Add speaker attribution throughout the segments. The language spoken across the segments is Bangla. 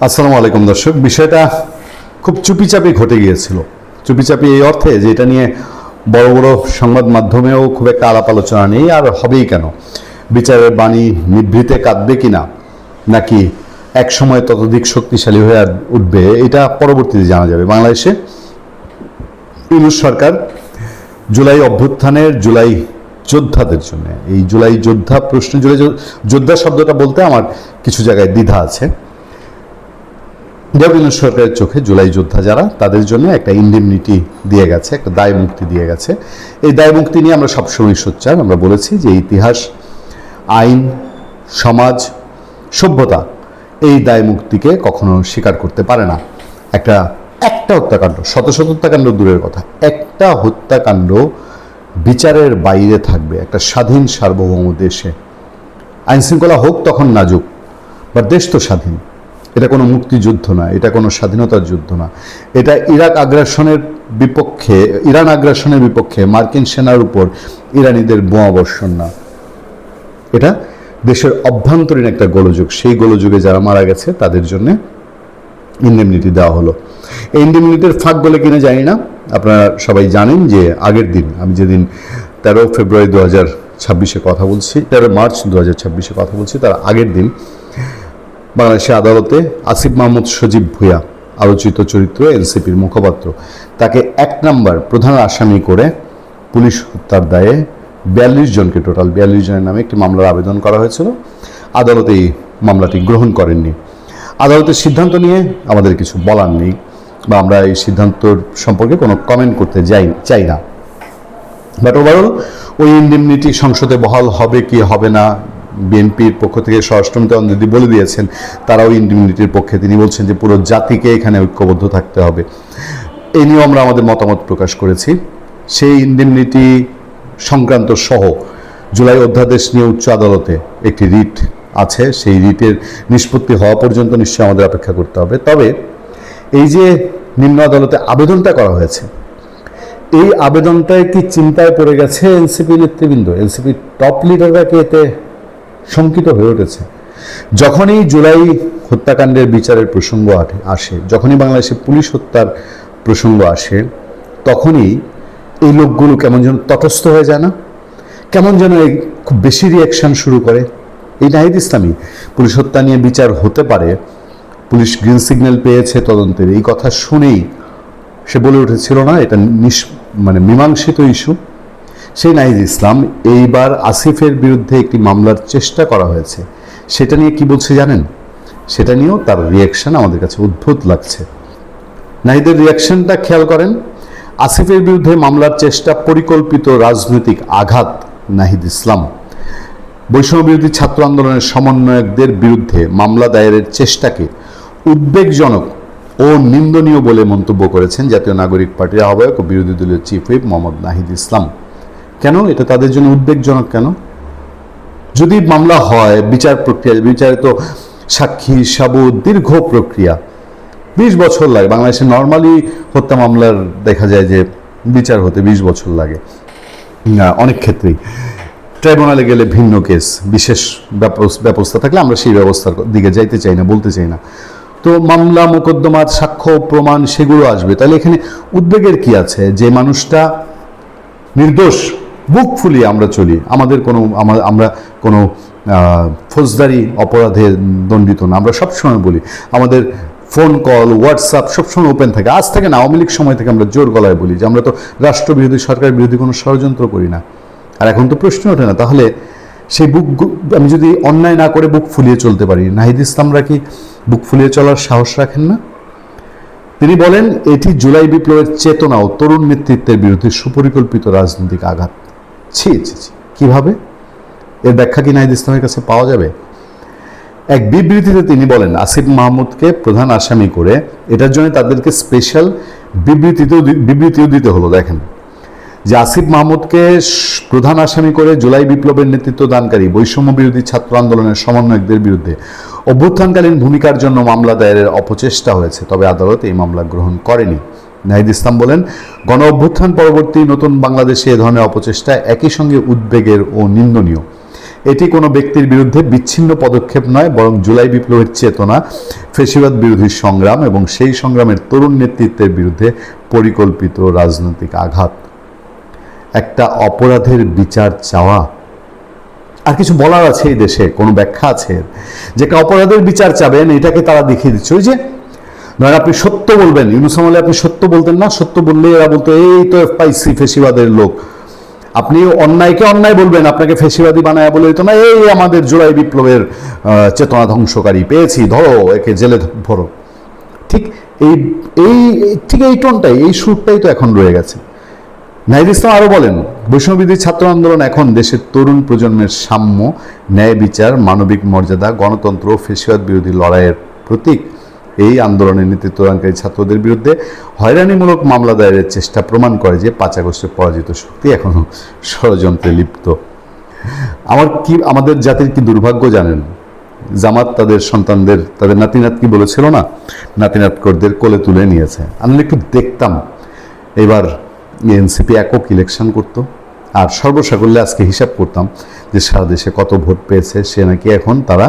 Speaker 1: আসসালামু আলাইকুম দর্শক। বিষয়টা খুব চুপিচাপি ঘটে গিয়েছিল। চুপিচাপি এই অর্থে যে এটা নিয়ে বড় বড় সংবাদ মাধ্যমেও খুব একটা আলাপ আলোচনা নেই, আর হবেই কেন। বিচারের বাণী নিভৃতে কাঁদবে কিনা, নাকি এক সময় ততোধিক শক্তিশালী হয়ে উঠবে, এটা পরবর্তীতে জানা যাবে। বাংলাদেশে ইউনূস সরকার জুলাই অভ্যুত্থানের জুলাই যোদ্ধাদের জন্য, এই জুলাই যোদ্ধা প্রশ্ন, জুলাই যোদ্ধা শব্দটা বলতে আমার কিছু জায়গায় দ্বিধা আছে। ইউনূস সরকারের চোখে জুলাই যোদ্ধা যারা, তাদের জন্য একটা ইন্ডেমনিটি দিয়ে গেছে, একটা দায় মুক্তি দিয়ে গেছে। এই দায় মুক্তি নিয়ে আমরা সবসময় সোচ্চার। আমরা বলেছি যে ইতিহাস, আইন, সমাজ, সভ্যতা এই দায় মুক্তিকে কখনো স্বীকার করতে পারে না। একটা হত্যাকাণ্ড, শত শত হত্যাকাণ্ড দূরের কথা, একটা হত্যাকাণ্ড বিচারের বাইরে থাকবে একটা স্বাধীন সার্বভৌম দেশে। আইনশৃঙ্খলা হোক তখন নাজুক, বা দেশ তো স্বাধীন। এটা কোনো মুক্তিযুদ্ধ না, এটা কোনো স্বাধীনতার যুদ্ধ না। এটা ইরান আগ্রাসনের বিপক্ষে মার্কিন সেনার উপর ইরানিদের বোমা বর্ষণ না। এটা দেশের অভ্যন্তরীণ একটা গোলযোগ। সেই গোলযোগে যারা মারা গেছে তাদের জন্য ইন্ডেমনিটি দেওয়া হলো। এই ইন্ডেমনিটির ফাঁক বলে কিনা জানি না। আপনারা সবাই জানেন যে আগের দিন, আমি যেদিন 13 ফেব্রুয়ারি 2026 কথা বলছি, 13 মার্চ 2026 কথা বলছি, তার আগের দিন বাংলাদেশের আদালতে আসিফ মাহমুদ সজীব ভূঁইয়া, আলোচিত চরিত্র, এনসিপির মুখপাত্র, তাকে 1 নম্বর প্রধান আসামি করে পুলিশ হত্যার দায়ে 42 জনকে, টোটাল 42 জনের নামে একটি মামলার আবেদন করা হয়েছিল। আদালত এই মামলাটি গ্রহণ করেননি। আদালতের সিদ্ধান্ত নিয়ে আমাদের কিছু বলার নেই, বা আমরা এই সিদ্ধান্তর সম্পর্কে কোনো কমেন্ট করতে চাই না। বাট ওভারঅল ওই ইন্ডেমনিটি সংসদে বহাল হবে কি হবে না, বিএনপির পক্ষ থেকে স্বরাষ্ট্রমন্ত্রী অলরেডি বলে দিয়েছেন তারাও ইন্ডেমনিটির পক্ষে। তিনি বলছেন যে পুরো জাতিকে এখানে ঐক্যবদ্ধ থাকতে হবে। এই নিয়েও আমরা আমাদের মতামত প্রকাশ করেছি। সেই ইন্ডেমনিটি সংক্রান্ত সহ জুলাই অধ্যাদেশ নিয়ে উচ্চ আদালতে একটি রিট আছে। সেই রিটের নিষ্পত্তি হওয়া পর্যন্ত নিশ্চয়ই আমাদের অপেক্ষা করতে হবে। তবে এই যে নিম্ন আদালতে আবেদনটা করা হয়েছে, এই আবেদনটায় কি চিন্তায় পড়ে গেছে এনসিপি নেতৃবৃন্দ? এনসিপির টপ লিডাররা কি এতে শঙ্কিত হয়ে উঠেছে? যখনই জুলাই হত্যাকাণ্ডের বিচারের প্রসঙ্গ আসে, যখনই বাংলাদেশে পুলিশ হত্যার প্রসঙ্গ আসে, তখনই এই লোকগুলো কেমন যেন তটস্থ হয়ে যায় না, কেমন যেন খুব বেশি রিয়াকশান শুরু করে। এই নাহিদ ইসলামী পুলিশ হত্যা নিয়ে বিচার হতে পারে, পুলিশ গ্রিন সিগন্যাল পেয়েছে তদন্তের, এই কথা শুনেই সে বলে উঠেছিল না এটা মীমাংসিত ইস্যু। সেই নাহিদ ইসলাম এইবার আসিফের বিরুদ্ধে একটি মামলার চেষ্টা করা হয়েছে, সেটা নিয়ে কি বলছে জানেন? সেটা নিয়েও তার রিয়াকশান আমাদের কাছে অদ্ভুত লাগছে। নাহিদের রিয়াকশানটা খেয়াল করেন। আসিফের বিরুদ্ধে মামলার চেষ্টা পরিকল্পিত রাজনৈতিক আঘাত নাহিদ ইসলাম। বৈষম্য বিরোধী ছাত্র আন্দোলনের সমন্বয়কদের বিরুদ্ধে মামলা দায়েরের চেষ্টাকে উদ্বেগজনক ও নিন্দনীয় বলে মন্তব্য করেছেন জাতীয় নাগরিক পার্টির আহ্বায়ক ও বিরোধী দলীয় চিফ হুইপ মোহাম্মদ নাহিদ ইসলাম। কেন এটা তাদের জন্য উদ্বেগজনক? কেন? যদি মামলা হয়, বিচারে তো সাক্ষী, সাবুত, দীর্ঘ প্রক্রিয়া, 20 বছর লাগে। বাংলাদেশে নর্মালি হত্যা মামলার দেখা যায় যে বিচার হতে 20 বছর লাগে। অনেক ক্ষেত্রেই ট্রাইব্যুনালে গেলে ভিন্ন কেস, বিশেষ ব্যবস্থা থাকলে আমরা সেই ব্যবস্থার দিকে যাইতে চাই না, বলতে চাই না। তো মামলা, মোকদ্দমার সাক্ষ্য, প্রমাণ সেগুলো আসবে। তাহলে এখানে উদ্বেগের কি আছে? যে মানুষটা নির্দোষ, বুক ফুলিয়ে আমরা চলি, আমরা কোনো ফৌজদারি অপরাধে দণ্ডিত না। আমরা সবসময় বলি আমাদের ফোন কল, হোয়াটসঅ্যাপ সবসময় ওপেন থাকে। আজ থেকে না, আওয়ামী লীগ সময় থেকে আমরা জোর গলায় বলি যে আমরা তো রাষ্ট্রবিরোধী, সরকার বিরোধী কোনো ষড়যন্ত্র করি না। আর এখন তো প্রশ্ন ওঠে না, তাহলে সেই আমি যদি অন্যায় না করে বুক ফুলিয়ে চলতে পারি, নাহিদ ইসলামরা কি বুক ফুলিয়ে চলার সাহস রাখেন না? তিনি বলেন এটি জুলাই বিপ্লবের চেতনা ও তরুণ নেতৃত্বের বিরুদ্ধে সুপরিকল্পিত রাজনৈতিক আঘাত। ছি ছি ছি, কিভাবে? এর ব্যাখ্যা কি নাহিদ ইসলামের কাছে পাওয়া যাবে? এক বিবৃতিতে তিনি বলেন আসিফ মাহমুদকে প্রধান আসামি করে এটার জন্য তাদেরকে স্পেশাল বিবৃতিও দিতে হলো। দেখেন যে আসিফ মাহমুদকে প্রধান আসামি করে জুলাই বিপ্লবের নেতৃত্ব দানকারী বৈষম্য বিরোধী ছাত্র আন্দোলনের সমন্বয়কদের বিরুদ্ধে অভ্যুত্থানকালীন ভূমিকার জন্য মামলা দায়েরের অপচেষ্টা হয়েছে, তবে আদালত এই মামলা গ্রহণ করেনি। নাহিদ ইসলাম বলেন গণ অভ্যুত্থান পরবর্তী নতুন বাংলাদেশে এ ধরনের অপচেষ্টা একই সঙ্গে উদ্বেগের ও নিন্দনীয়। এটি কোনো ব্যক্তির বিরুদ্ধে বিচ্ছিন্ন পদক্ষেপ নয়, বরং জুলাই বিপ্লবের চেতনা, ফ্যাসিবাদ বিরোধী সংগ্রাম এবং সেই সংগ্রামের তরুণ নেতৃত্বের বিরুদ্ধে পরিকল্পিত রাজনৈতিক আঘাত। একটা অপরাধের বিচার চাওয়া, আর কিছু বলার আছে এই দেশে, কোনো ব্যাখ্যা আছে যে একটা অপরাধের বিচার চাবেন, এটাকে তারা দেখিয়ে দিচ্ছে। ওই যে ধরেন আপনি সত্য বলবেন, ইউনূস আমলে আপনি সত্য বলতেন না, সত্য বললে এরা বলতো এই তো পাইছি ফ্যাসিবাদের লোক। আপনি অন্যায়কে অন্যায় বলবেন, আপনাকে ফ্যাসিবাদী বানায় বলে হইতো না এই আমাদের জুলাই বিপ্লবের চেতনা ধ্বংসকারী পেয়েছি, ধরো একে জেলে ভরো। ঠিক এই এই ঠিক এই টোনটাই, এই সুরটাই তো এখন রয়ে গেছে। নাহিদ ইসলাম আরও বলেন, বৈষম্যবিরোধী ছাত্র আন্দোলন এখন দেশের তরুণ প্রজন্মের সাম্য, ন্যায় বিচার, মানবিক মর্যাদা, গণতন্ত্র ও ফ্যাসিবাদ বিরোধী লড়াইয়ের প্রতীক। এই আন্দোলনের নেতৃত্বদানকারী ছাত্রদের বিরুদ্ধে হয়রানিমূলক মামলা দায়েরের চেষ্টা প্রমাণ করে যে 5 আগস্টের পরাজিত শক্তি এখনো ষড়যন্ত্রে লিপ্ত। আমাদের জাতির কি দুর্ভাগ্য জানেন, জামাত তাদের সন্তানদের, তাদের নাতিনাত কি বলেছিল না, নাতিনাতকরদের কোলে তুলে নিয়েছে। আমি একটু দেখতাম এবার এনসিপি একক ইলেকশন করতো, আর সর্বসাকল্যে আজকে হিসাব করতাম যে সারা দেশে কত ভোট পেয়েছে, সে নাকি এখন তারা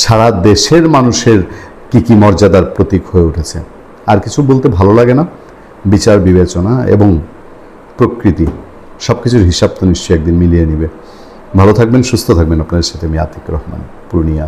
Speaker 1: সারা দেশের মানুষের কি মর্যাদার প্রতীক হয়ে উঠেছে। আর কিছু বলতে ভালো লাগে না। বিচার বিবেচনা এবং প্রকৃতি সব কিছুর হিসাব তো নিশ্চয়ই একদিন মিলিয়ে নিবে। ভালো থাকবেন, সুস্থ থাকবেন। আপনাদের সাথে আমি আতিক রহমান, পূর্ণিয়া।